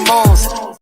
most.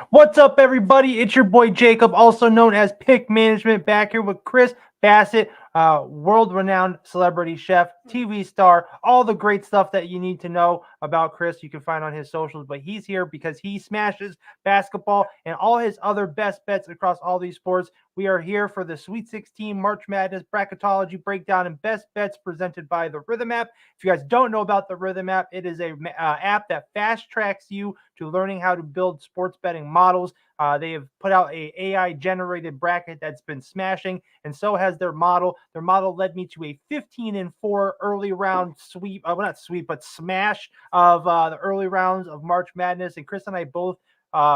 What's up, everybody? It's your boy Jacob, also known as Pick Management, back here with Chris Bassett, world-renowned celebrity chef, TV star, all the great stuff that you need to know about Chris you can find on his socials. But he's here because he smashes basketball and all his other best bets across all these sports. We are here for the Sweet 16 March Madness Bracketology breakdown and best bets presented by the Rithmm app. If you guys don't know about the Rithmm app, it is a app that fast tracks you to learning how to build sports betting models. They have put out a AI generated bracket that's been smashing, and so has their model. Their model led me to a 15-4 early round sweep, well, not sweep, but smash of the early rounds of March Madness. And Chris and I both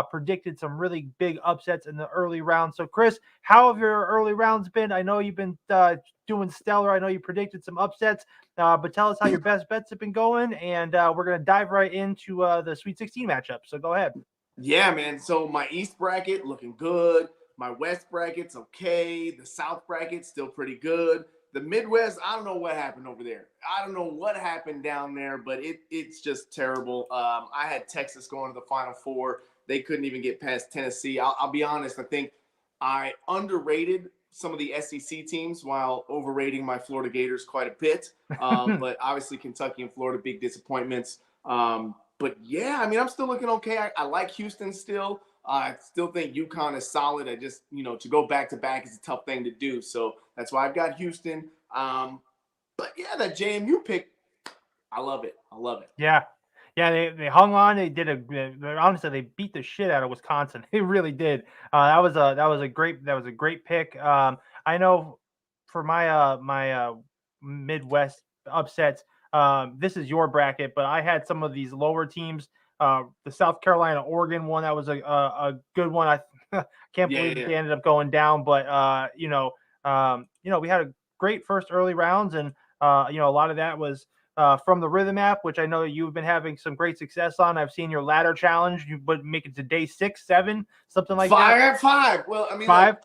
predicted some really big upsets in the early rounds. So, Chris, how have your early rounds been? I know you've been doing stellar. I know you predicted some upsets, but tell us how your best bets have been going, and we're going to dive right into the Sweet 16 matchup. So go ahead. Yeah, man. So my East bracket looking good. My West bracket's okay. The South bracket's still pretty good. The Midwest, I don't know what happened over there. I don't know what happened down there, but it's just terrible. I had Texas going to the Final Four. They couldn't even get past Tennessee. I'll be honest. I think I underrated some of the SEC teams while overrating my Florida Gators quite a bit. But obviously Kentucky and Florida, big disappointments. But yeah, I mean, I'm still looking okay. I like Houston still. I still think UConn is solid. I just, to go back to back is a tough thing to do. So that's why I've got Houston. But yeah, that JMU pick, I love it. I love it. Yeah. Yeah, they hung on. They did honestly they beat the shit out of Wisconsin. They really did. That was a great pick. I know for my Midwest upsets. This is your bracket, but I had some of these lower teams. The South Carolina Oregon one, that was a good one. I can't believe they ended up going down, but we had a great first early rounds, and a lot of that was from the Rithmm app, which I know you've been having some great success on. I've seen your ladder challenge. You would make it to day 6, 7, something like that. 5. Well, I mean, 5.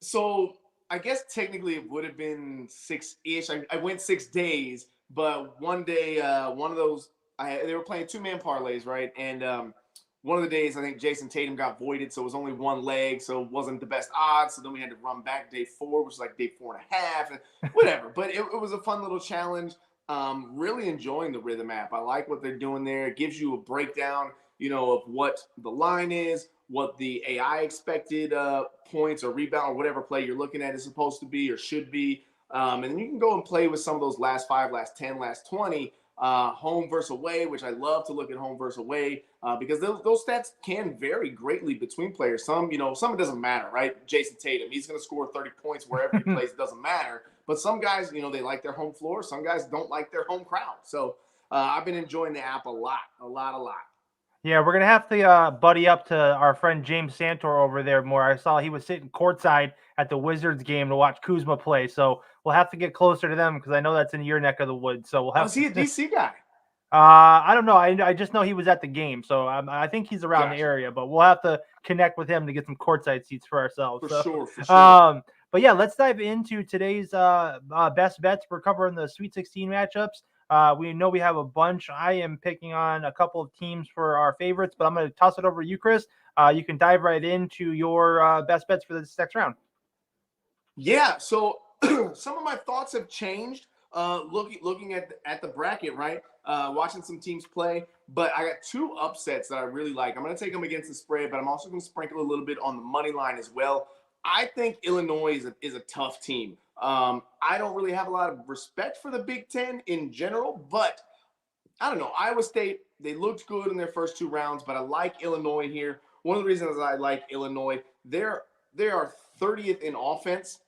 So I guess technically it would have been 6-ish. I went 6 days, but one day, one of those, they were playing 2-man parlays, right? And one of the days, I think Jason Tatum got voided, so it was only one leg, so it wasn't the best odds. So then we had to run back day 4, which was like day 4.5, and whatever. But it was a fun little challenge. Really enjoying the Rithmm app. I like what they're doing there. It gives you a breakdown, of what the line is, what the AI expected points or rebound or whatever play you're looking at is supposed to be or should be. And then you can go and play with some of those last 5, last 10, last 20, home versus away, which I love to look at home versus away because those stats can vary greatly between players. Some it doesn't matter, right? Jason Tatum, he's going to score 30 points wherever he plays. It doesn't matter. But some guys, they like their home floor. Some guys don't like their home crowd. So I've been enjoying the app a lot. Yeah, we're gonna have to buddy up to our friend James Santor over there more. I saw he was sitting courtside at the Wizards game to watch Kuzma play, so we'll have to get closer to them because I know that's in your neck of the woods. So we'll have. Is he a DC guy? I don't know. I just know he was at the game, so I think he's around the area. But we'll have to connect with him to get some courtside seats for ourselves. For sure. But yeah, let's dive into today's best bets. We're covering the Sweet 16 matchups. We know we have a bunch. I am picking on a couple of teams for our favorites, but I'm going to toss it over to you, Chris. You can dive right into your best bets for this next round. Yeah, so some of my thoughts have changed looking at the bracket, right? Watching some teams play, but I got 2 upsets that I really like. I'm going to take them against the spread, but I'm also going to sprinkle a little bit on the money line as well. I think Illinois is a tough team. I don't really have a lot of respect for the Big Ten in general, but I don't know. Iowa State, they looked good in their first 2 rounds, but I like Illinois here. One of the reasons I like Illinois, they are 30th in offense.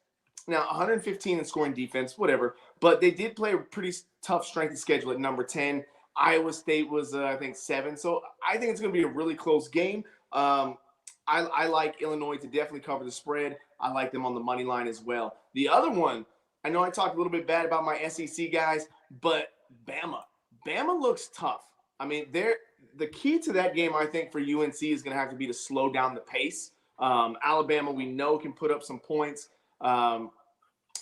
Now, 115 in scoring defense, whatever. But they did play a pretty tough strength of schedule at number 10. Iowa State was, I think, 7. So I think it's going to be a really close game. I like Illinois to definitely cover the spread. I like them on the money line as well. The other one, I know I talked a little bit bad about my SEC guys, but Bama. Bama looks tough. I mean, the key to that game, I think, for UNC is going to have to be to slow down the pace. Alabama, we know, can put up some points.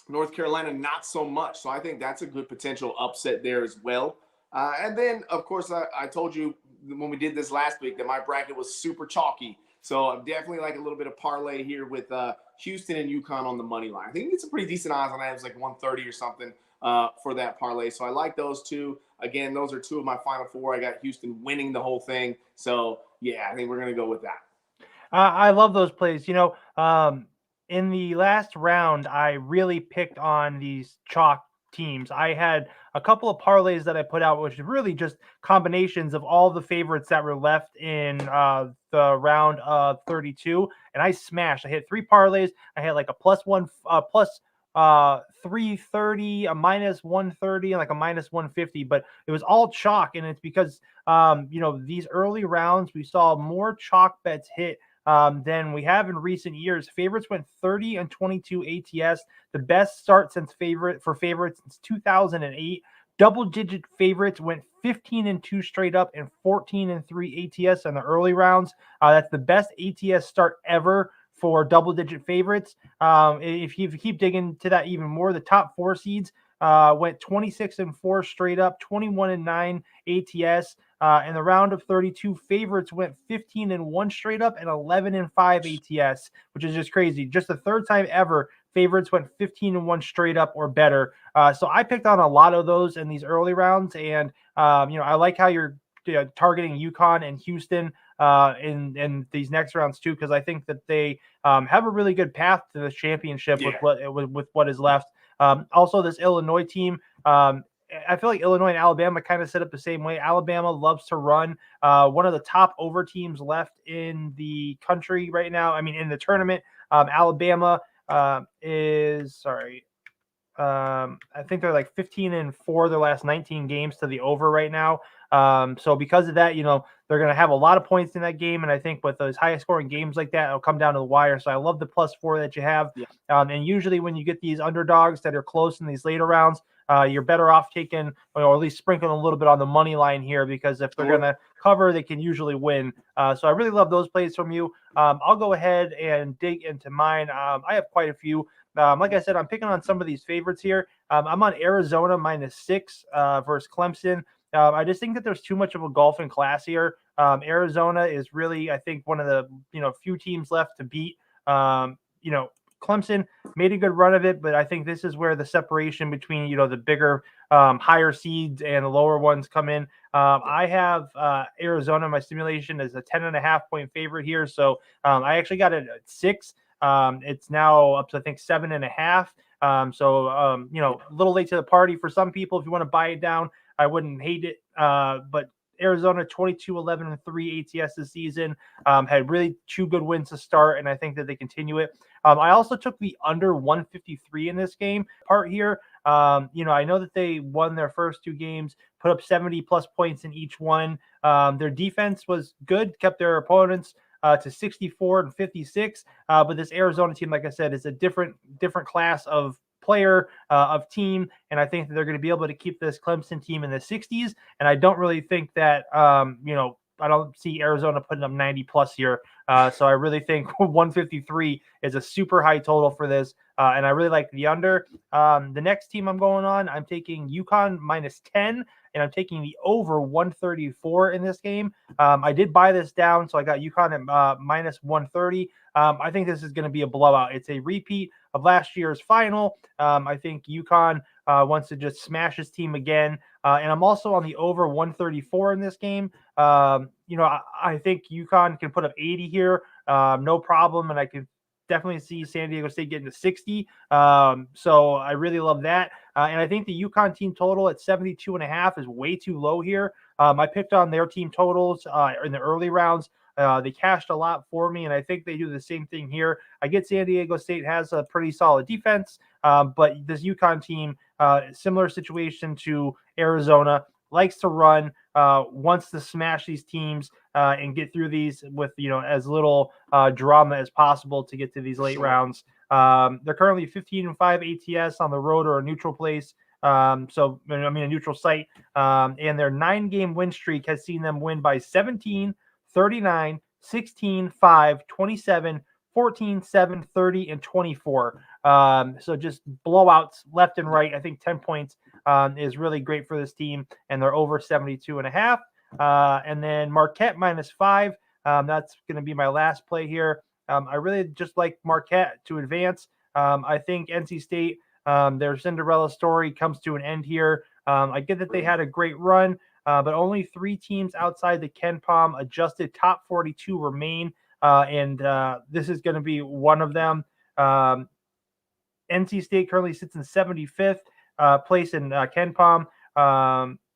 North Carolina, not so much. So I think that's a good potential upset there as well. And then, of course, I told you when we did this last week that my bracket was super chalky. So I'm definitely like a little bit of parlay here with Houston and UConn on the money line. I think it's a pretty decent odds on that. It was like 130 or something for that parlay. So I like those two. Again, those are two of my final four. I got Houston winning the whole thing. So yeah, I think we're gonna go with that. I love those plays. In the last round, I really picked on these chalk teams. I had a couple of parlays that I put out, which is really just combinations of all the favorites that were left in the round of 32, and I smashed. I hit 3 parlays. I had like a plus 330, a minus 130, and like a minus 150, but it was all chalk, and it's because these early rounds we saw more chalk bets hit than we have in recent years. Favorites went 30 and 22 ATS, the best start since favorites since 2008. Double-digit favorites went 15 and 2 straight up and 14 and 3 ATS in the early rounds. That's the best ATS start ever for double-digit favorites. If you keep digging to that even more, the top 4 seeds went 26 and 4 straight up, 21 and 9 ATS. In the round of 32, favorites went 15 and 1 straight up and 11 and 5 ATS, which is just crazy. Just the third time ever favorites went 15 and 1 straight up or better. So I picked on a lot of those in these early rounds, and I like how you're targeting UConn and Houston in these next rounds too, because I think that they have a really good path to the championship with what is left. Also, this Illinois team. I feel like Illinois and Alabama kind of set up the same way. Alabama loves to run. One of the top over teams left in the country right now. I mean, in the tournament, Alabama is sorry. I think they're like 15 and 4 their last 19 games to the over right now. So because of that, they're going to have a lot of points in that game. And I think with those high scoring games like that, it'll come down to the wire. So I love the +4 that you have. Yeah. And usually when you get these underdogs that are close in these later rounds, you're better off taking, or at least sprinkling a little bit on the money line here, because if they're going to cover, they can usually win. So I really love those plays from you. I'll go ahead and dig into mine. I have quite a few. Like I said, I'm picking on some of these favorites here. I'm on Arizona -6 versus Clemson. I just think that there's too much of a golfing class here. Arizona is really, I think, one of the few teams left to beat. Clemson made a good run of it, but I think this is where the separation between the bigger, higher seeds and the lower ones come in. I have Arizona, my simulation, is a 10.5 point favorite here, so I actually got it at 6. It's now up to, I think, 7.5. So a little late to the party for some people. If you want to buy it down, I wouldn't hate it. But Arizona 22, 11, and 3 ATS this season, had really 2 good wins to start, and I think that they continue it. I also took the under 153 in this game part here. I know that they won their first 2 games, put up 70+ points in each one. Their defense was good, kept their opponents to 64 and 56. But this Arizona team, like I said, is a different class of player, of team, and I think that they're going to be able to keep this Clemson team in the 60s. And I don't really think that I don't see Arizona putting up 90+ here. So I really think 153 is a super high total for this. And I really like the under. The next team I'm going on, I'm taking UConn -10, and I'm taking the over 134 in this game. I did buy this down, so I got UConn at -130. I think this is going to be a blowout. It's a repeat of last year's final. I think UConn wants to just smash his team again. And I'm also on the over 134 in this game. I think UConn can put up 80 here, no problem, and I could definitely see San Diego State getting to 60. So I really love that. And I think the UConn team total at 72.5 is way too low here. I picked on their team totals in the early rounds. They cashed a lot for me, and I think they do the same thing here. I get San Diego State has a pretty solid defense, but this UConn team, similar situation to Arizona, likes to run, wants to smash these teams and get through these with as little drama as possible to get to these late rounds. They're currently 15 and 5 ATS on the road or a neutral place. A neutral site. And their 9-game win streak has seen them win by 17, 39, 16, 5, 27, 14, 7, 30, and 24. So just blowouts left and right. I think 10 points is really great for this team, and they're over 72.5. And then Marquette -5. That's going to be my last play here. I really just like Marquette to advance. I think NC State, their Cinderella story comes to an end here. I get that they had a great run, but only 3 teams outside the Ken Palm adjusted top 42 remain, and this is going to be one of them. NC State currently sits in 75th place in Ken Palm.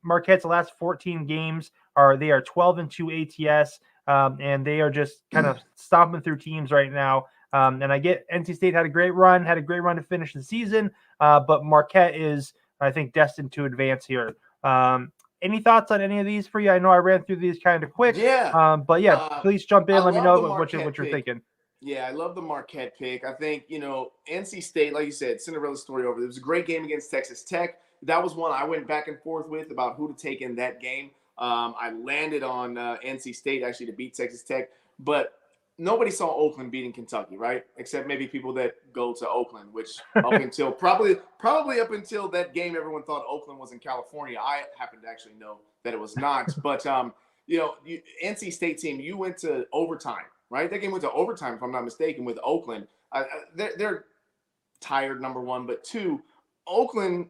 Marquette's last 14 games they are 12-2 ATS, and they are just kind of stomping through teams right now. And I get NC State had a great run to finish the season, but Marquette is, I think, destined to advance here. Any thoughts on any of these for you? I know I ran through these kind of quick, Yeah. but yeah, please jump I in. Let me love know the what Marquette you're pick. thinking. Yeah, I love the Marquette pick. I think, NC State, like you said, Cinderella story over. It was a great game against Texas Tech. That was one I went back and forth with about who to take in that game. I landed on NC State actually to beat Texas Tech, but nobody saw Oakland beating Kentucky, right? Except maybe people that go to Oakland, which up until probably up until that game, everyone thought Oakland was in California. I happen to actually know that it was not. But NC State team, you went to overtime, right? That game went to overtime, if I'm not mistaken, with Oakland. They're tired, number one, but two, Oakland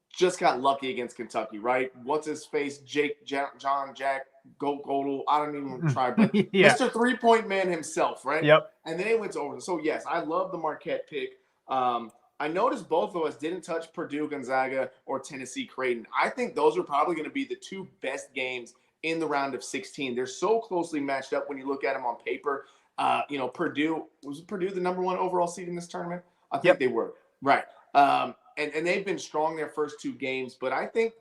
just got lucky against Kentucky, right? What's his face? John Jack Godel. I don't even try, but Yeah. Mr. 3-point man himself, right? Yep. And then they went to overtime. So yes, I love the Marquette pick. I noticed both of us didn't touch Purdue, Gonzaga, or Tennessee, Creighton. I think those are probably going to be the 2 best games in the round of 16. They're so closely matched up when you look at them on paper. Purdue was Purdue the number 1 overall seed in this tournament? I think they were, right. And they've been strong their first 2 games, but I think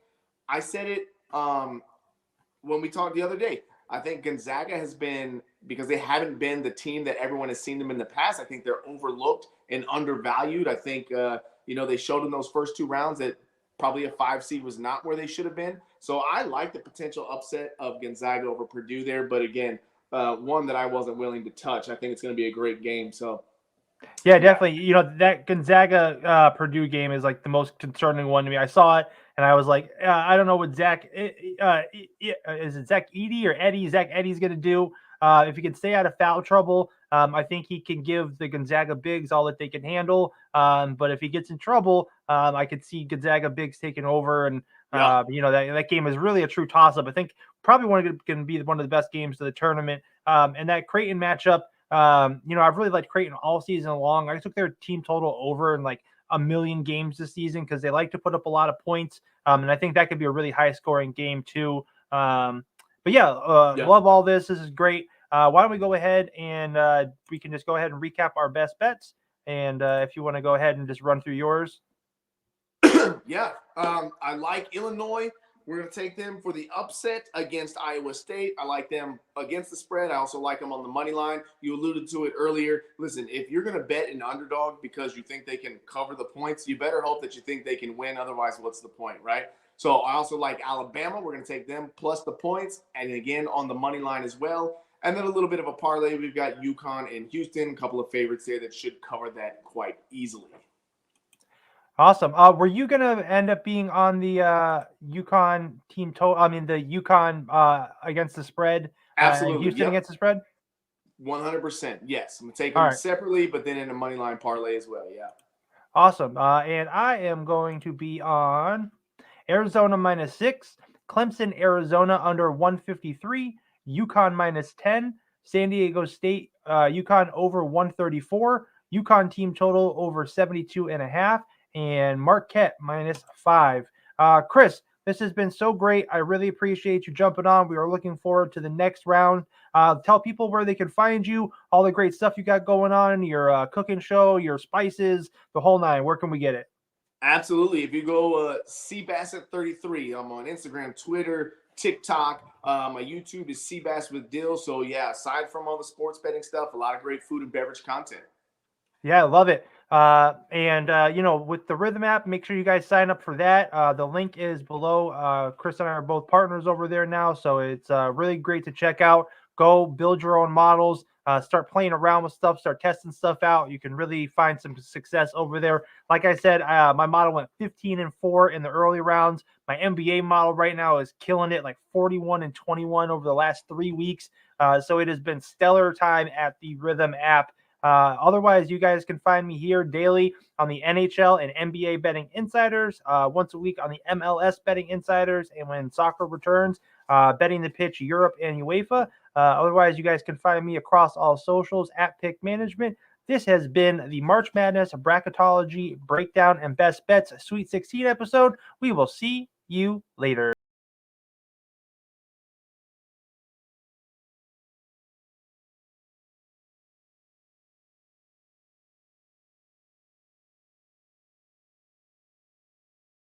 I said it when we talked the other day. I think Gonzaga has been, because they haven't been the team that everyone has seen them in the past, I think they're overlooked and undervalued. I think they showed in those first 2 rounds that probably a 5 seed was not where they should have been. So I like the potential upset of Gonzaga over Purdue there, but again, one that I wasn't willing to touch. I think it's going to be a great game. So. Yeah, definitely. That Gonzaga Purdue game is like the most concerning one to me. I saw it and I was like, I don't know what is it Zach Edey or Eddie? Zach Eddy's going to do. If he can stay out of foul trouble, I think he can give the Gonzaga bigs all that they can handle. But if he gets in trouble, I could see Gonzaga bigs taking over. And, that game is really a true toss up. I think probably going to be one of the best games of the tournament. And that Creighton matchup, I've really liked Creighton all season long. I took their team total over in like a million games this season because they like to put up a lot of points. And I think that could be a really high scoring game too. Love all this. This is great. Why don't we go ahead and we can just go ahead and recap our best bets. And if you want to go ahead and just run through yours. I like Illinois. We're going to take them for the upset against Iowa State. I like them against the spread. I also like them on the money line. You alluded to it earlier. Listen, if you're going to bet an underdog because you think they can cover the points, you better hope that you think they can win. Otherwise, what's the point, right? So I also like Alabama. We're going to take them plus the points. And again, on the money line as well. And then a little bit of a parlay. We've got UConn and Houston, a couple of favorites there that should cover that quite easily. Awesome. Were you gonna end up being on the UConn team total? I mean, the UConn against the spread. Absolutely. Houston against the spread. 100%. Yes, I'm gonna take them separately, but then in a money line parlay as well. Yeah. Awesome. And I am going to be on Arizona -6, Clemson, Arizona under 153, UConn -10, San Diego State, UConn over 134, UConn team total over 72.5. And Marquette -5. Chris, this has been so great. I really appreciate you jumping on. We are looking forward to the next round. Tell people where they can find you, all the great stuff you got going on, your cooking show, your spices, the whole nine. Where can we get it? Absolutely. If you go Bassett33, I'm on Instagram, Twitter, TikTok. My YouTube is Bass with Dill. So yeah, aside from all the sports betting stuff, a lot of great food and beverage content. Yeah, I love it. With the Rithmm app, make sure you guys sign up for that. The link is below. Chris and I are both partners over there now, so it's really great to check out. go build your own models, start playing around with stuff, start testing stuff out. You can really find some success over there. Like I said, my model went 15-4 in the early rounds. My NBA model right now is killing it, like 41-21 over the last 3 weeks. So it has been stellar time at the Rithmm app. Otherwise, you guys can find me here daily on the NHL and NBA betting insiders, once a week on the MLS betting insiders, and when soccer returns, betting the pitch Europe and UEFA. Otherwise, you guys can find me across all socials at Pick Management. This has been the March Madness Bracketology Breakdown and Best Bets Sweet 16 episode. We will see you later.